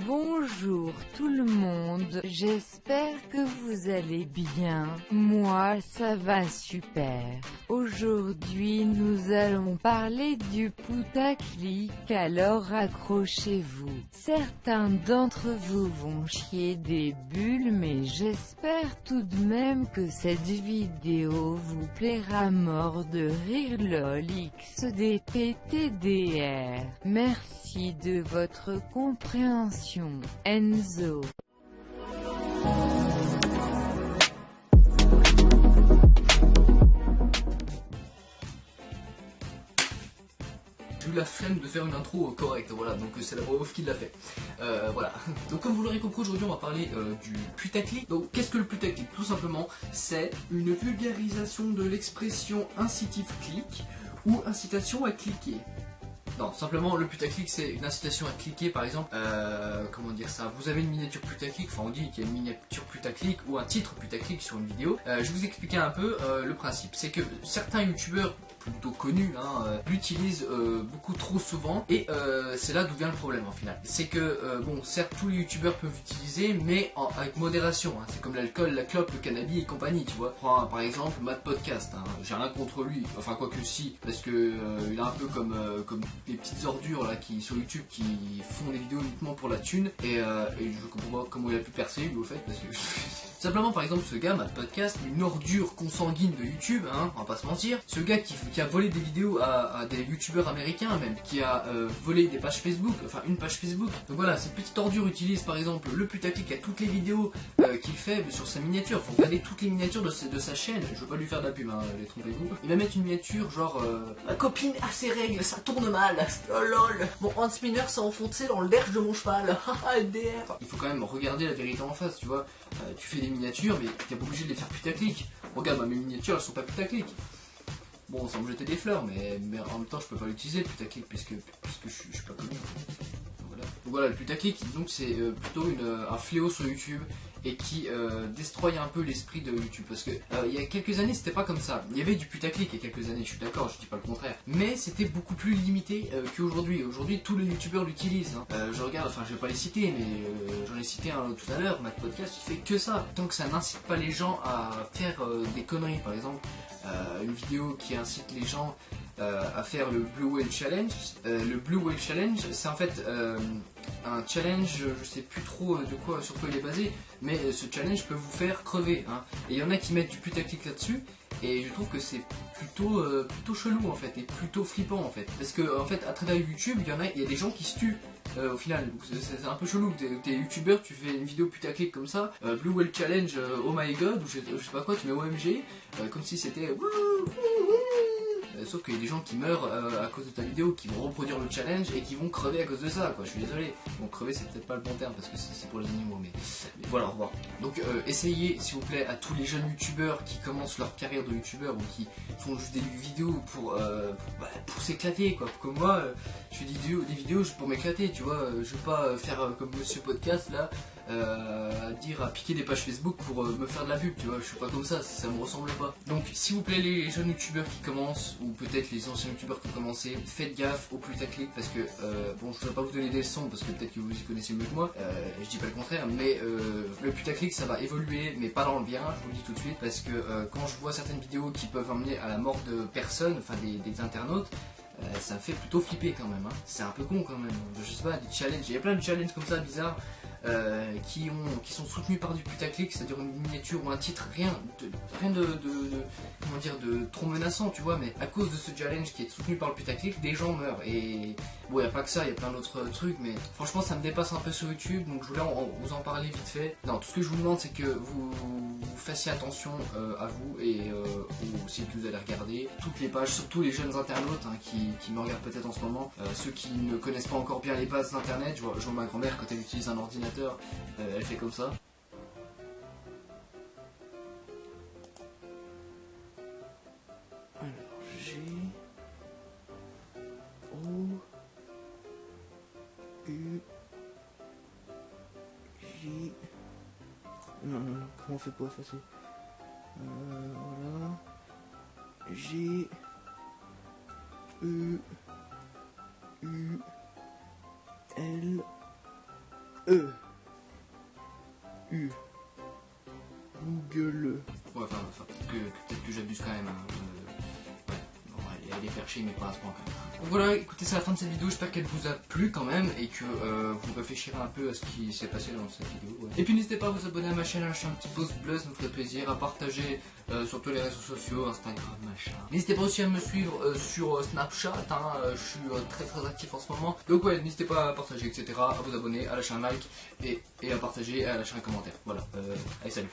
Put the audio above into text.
Bonjour tout le monde, j'espère que vous allez bien. Moi ça va super. Aujourd'hui nous allons parler du putaclic, alors accrochez-vous. Certains d'entre vous vont chier des bulles, mais j'espère tout de même que cette vidéo vous plaira. Mort de rire lol xdptdr. Merci de votre compréhension. Enzo. J'ai eu la flemme de faire une intro correcte, voilà, donc c'est la voix off qui l'a fait. Voilà, donc comme vous l'aurez compris, aujourd'hui on va parler du putaclic. Donc qu'est-ce que le putaclic? Tout simplement, c'est une vulgarisation de l'expression incitive clic ou incitation à cliquer. Non, simplement le putaclic c'est une incitation à cliquer, par exemple, comment dire ça, vous avez une miniature putaclic, enfin on dit qu'il y a une miniature putaclic ou un titre putaclic sur une vidéo. Je vais vous expliquer un peu le principe, c'est que certains youtubeurs plutôt connus l'utilisent beaucoup trop souvent, et c'est là d'où vient le problème en final. C'est que bon, certes tous les youtubeurs peuvent l'utiliser, mais avec modération, hein. C'est comme l'alcool, la clope, le cannabis et compagnie, tu vois. Prends par exemple Matt Podcast, hein. J'ai rien contre lui, enfin quoique si, parce que il est un peu comme des petites ordures là qui sur YouTube qui font des vidéos uniquement pour la thune, et je comprends pas comment il a pu percer lui au fait, parce que simplement par exemple ce gars, Matt Podcast, une ordure consanguine de YouTube, hein, on va pas se mentir. Ce gars qui a volé des vidéos à des youtubeurs américains même, qui a volé des pages Facebook, enfin une page Facebook. Donc voilà, cette petite ordure utilise par exemple le putaclic à toutes les vidéos qu'il fait sur sa miniature. Faut regarder toutes les miniatures de sa chaîne, je veux pas lui faire de la pub, hein, les trompez-vous. Il va mettre une miniature genre ma copine a ses règles, ça tourne mal, oh lol, mon hand spinner s'est enfoncé dans le derge de mon cheval, haha LDR. Il faut quand même regarder la vérité en face, tu vois. Tu fais des miniatures, mais t'es pas obligé de les faire putaclic. Regarde, mes miniatures elles sont pas putaclic. Bon, sans me jeter des fleurs, mais en même temps je peux pas l'utiliser le putaclic puisque je suis pas connu. Donc voilà, le putaclic, donc c'est plutôt un fléau sur YouTube, et qui destroy un peu l'esprit de YouTube, parce que il y a quelques années c'était pas comme ça. Il y avait du putaclic il y a quelques années, je suis d'accord, je dis pas le contraire, mais c'était beaucoup plus limité qu'aujourd'hui. Aujourd'hui tous les youtubeurs l'utilisent, hein. Je regarde, enfin je vais pas les citer, mais j'en ai cité un tout à l'heure, Matt Podcast, il fait que ça, tant que ça n'incite pas les gens à faire des conneries. Par exemple une vidéo qui incite les gens à faire le Blue Whale Challenge. Le Blue Whale Challenge, c'est en fait un challenge, je sais plus trop sur quoi il est basé, mais ce challenge peut vous faire crever, hein. Et il y en a qui mettent du putaclic là-dessus, et je trouve que c'est plutôt chelou en fait, et plutôt flippant en fait, parce que en fait à travers YouTube il y a des gens qui se tuent. Au final, c'est un peu chelou. T'es youtubeur, tu fais une vidéo putaclic comme ça, Blue Whale Challenge, oh my god, ou je sais pas quoi, tu mets OMG, comme si c'était sauf qu'il y a des gens qui meurent à cause de ta vidéo, qui vont reproduire le challenge et qui vont crever à cause de ça, quoi. Je suis désolé. Bon, crever c'est peut-être pas le bon terme parce que c'est pour les animaux, mais voilà, au revoir. Donc essayez s'il vous plaît, à tous les jeunes youtubeurs qui commencent leur carrière de youtubeur ou qui font juste des vidéos pour s'éclater, quoi. Comme moi, je fais des vidéos pour m'éclater, tu vois. Je veux pas faire comme Monsieur Podcast là, à piquer des pages Facebook pour me faire de la pub, tu vois. Je suis pas comme ça me ressemble pas. Donc s'il vous plaît, les jeunes youtubeurs qui commencent, ou peut-être les anciens youtubeurs qui ont commencé, faites gaffe au putaclic, parce que bon, je ne vais pas vous donner des leçons parce que peut-être que vous y connaissez mieux que moi, je dis pas le contraire, mais le putaclic ça va évoluer, mais pas dans le bien, je vous le dis tout de suite, parce que quand je vois certaines vidéos qui peuvent emmener à la mort de personnes, enfin des internautes, ça me fait plutôt flipper quand même, hein. C'est un peu con quand même, je sais pas, des challenges, il y a plein de challenges comme ça bizarres qui sont soutenus par du putaclic, c'est-à-dire une miniature ou un titre, rien de trop menaçant, tu vois, mais à cause de ce challenge qui est soutenu par le putaclic, des gens meurent. Et bon, il n'y a pas que ça, il y a plein d'autres trucs, mais franchement ça me dépasse un peu sur YouTube, donc je voulais vous en parler vite fait. Non, tout ce que je vous demande c'est que vous fassiez attention à vous et aux sites que vous allez regarder, toutes les pages, surtout les jeunes internautes, hein, qui me regardent peut-être en ce moment, ceux qui ne connaissent pas encore bien les bases d'internet. Je vois ma grand-mère quand elle utilise un ordinateur, elle fait comme ça. Alors G O U J. Non, comment on fait pour effacer? Voilà. G E U L Google. Ouais, enfin, peut-être que j'abuse quand même. Hein. Ouais, bon, elle est perchée, mais pas à ce point quand même. Donc voilà, écoutez, c'est la fin de cette vidéo, j'espère qu'elle vous a plu quand même et que vous réfléchirez un peu à ce qui s'est passé dans cette vidéo. Ouais. Et puis n'hésitez pas à vous abonner à ma chaîne, à lâcher un petit pouce bleu, ça me ferait plaisir, à partager sur tous les réseaux sociaux, Instagram, machin. N'hésitez pas aussi à me suivre sur Snapchat, hein, je suis très actif en ce moment. Donc ouais, n'hésitez pas à partager, etc., à vous abonner, à lâcher un like et à partager et à lâcher un commentaire. Voilà, allez salut.